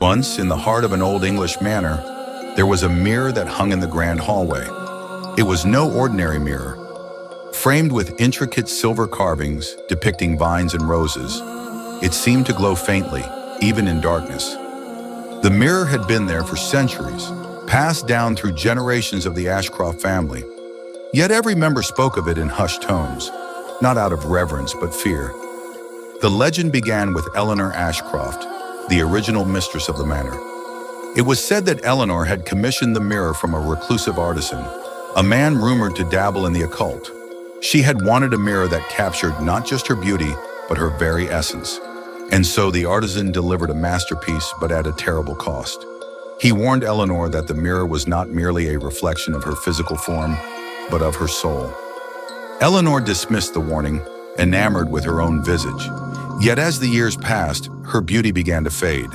Once, in the heart of an old English manor, there was a mirror that hung in the grand hallway. It was no ordinary mirror. Framed with intricate silver carvings depicting vines and roses, it seemed to glow faintly, even in darkness. The mirror had been there for centuries, passed down through generations of the Ashcroft family. Yet every member spoke of it in hushed tones, not out of reverence but fear. The legend began with Eleanor Ashcroft, the original mistress of the manor. It was said that Eleanor had commissioned the mirror from a reclusive artisan, a man rumored to dabble in the occult. She had wanted a mirror that captured not just her beauty, but her very essence. And so the artisan delivered a masterpiece, but at a terrible cost. He warned Eleanor that the mirror was not merely a reflection of her physical form, but of her soul. Eleanor dismissed the warning, enamored with her own visage. Yet as the years passed, her beauty began to fade.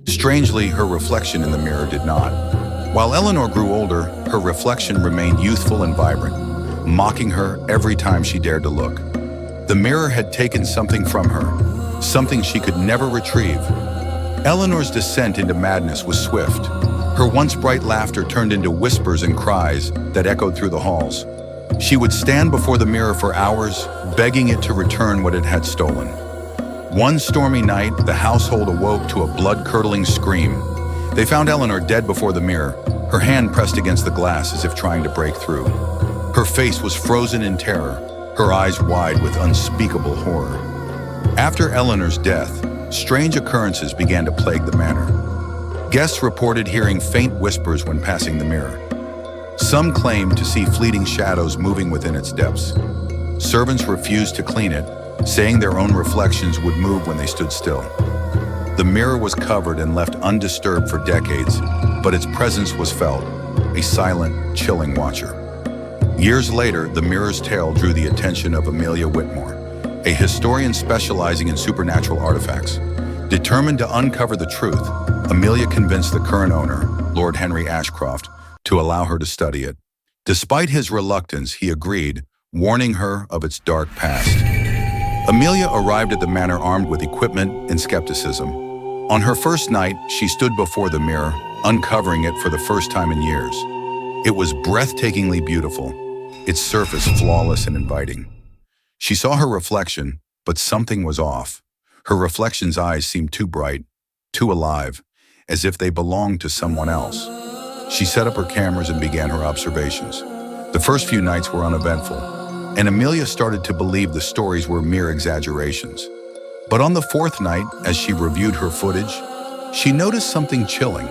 Strangely, her reflection in the mirror did not. While Eleanor grew older, her reflection remained youthful and vibrant, mocking her every time she dared to look. The mirror had taken something from her, something she could never retrieve. Eleanor's descent into madness was swift. Her once bright laughter turned into whispers and cries that echoed through the halls. She would stand before the mirror for hours, begging it to return what it had stolen. One stormy night, the household awoke to a blood-curdling scream. They found Eleanor dead before the mirror, her hand pressed against the glass as if trying to break through. Her face was frozen in terror, her eyes wide with unspeakable horror. After Eleanor's death, strange occurrences began to plague the manor. Guests reported hearing faint whispers when passing the mirror. Some claimed to see fleeting shadows moving within its depths. Servants refused to clean it, saying their own reflections would move when they stood still. The mirror was covered and left undisturbed for decades, but its presence was felt, a silent, chilling watcher. Years later, the mirror's tale drew the attention of Amelia Whitmore, a historian specializing in supernatural artifacts. Determined to uncover the truth, Amelia convinced the current owner, Lord Henry Ashcroft, to allow her to study it. Despite his reluctance, he agreed, warning her of its dark past. Amelia arrived at the manor armed with equipment and skepticism. On her first night, she stood before the mirror, uncovering it for the first time in years. It was breathtakingly beautiful, its surface flawless and inviting. She saw her reflection, but something was off. Her reflection's eyes seemed too bright, too alive, as if they belonged to someone else. She set up her cameras and began her observations. The first few nights were uneventful, and Amelia started to believe the stories were mere exaggerations. But on the fourth night, as she reviewed her footage, she noticed something chilling.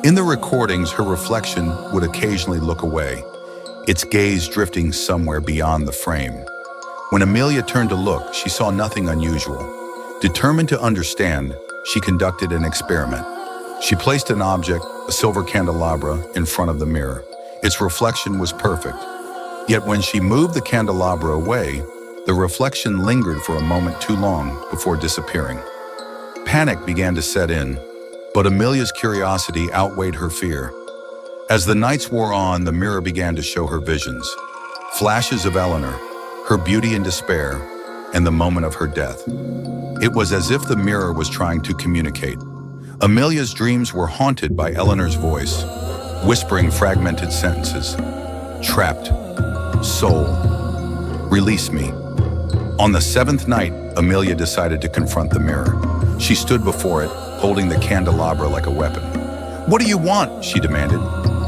In the recordings, her reflection would occasionally look away, its gaze drifting somewhere beyond the frame. When Amelia turned to look, she saw nothing unusual. Determined to understand, she conducted an experiment. She placed an object, a silver candelabra, in front of the mirror. Its reflection was perfect. Yet when she moved the candelabra away, the reflection lingered for a moment too long before disappearing. Panic began to set in, but Amelia's curiosity outweighed her fear. As the nights wore on, the mirror began to show her visions. Flashes of Eleanor, her beauty in despair, and the moment of her death. It was as if the mirror was trying to communicate. Amelia's dreams were haunted by Eleanor's voice, whispering fragmented sentences. Trapped. Soul. Release me. On the seventh night, Amelia decided to confront the mirror. She stood before it, holding the candelabra like a weapon. "What do you want?" she demanded.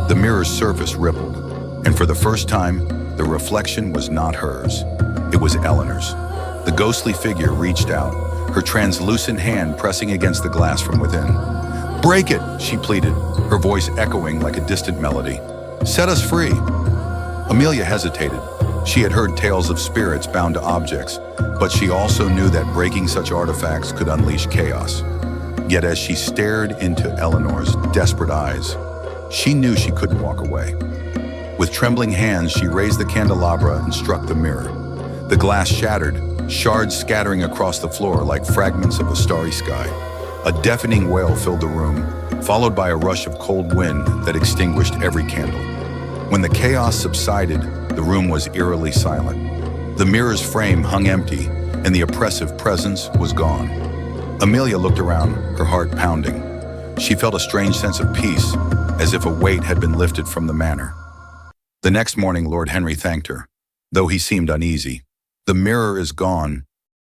The mirror's surface rippled, and for the first time, the reflection was not hers. It was Eleanor's. The ghostly figure reached out, her translucent hand pressing against the glass from within. "Break it," she pleaded, her voice echoing like a distant melody. "Set us free." Amelia hesitated. She had heard tales of spirits bound to objects, but she also knew that breaking such artifacts could unleash chaos. Yet as she stared into Eleanor's desperate eyes, she knew she couldn't walk away. With trembling hands, she raised the candelabra and struck the mirror. The glass shattered, shards scattering across the floor like fragments of a starry sky. A deafening wail filled the room, followed by a rush of cold wind that extinguished every candle. When the chaos subsided, the room was eerily silent. The mirror's frame hung empty, and the oppressive presence was gone. Amelia looked around, her heart pounding. She felt a strange sense of peace, as if a weight had been lifted from the manor. The next morning, Lord Henry thanked her, though he seemed uneasy. "The mirror is gone,"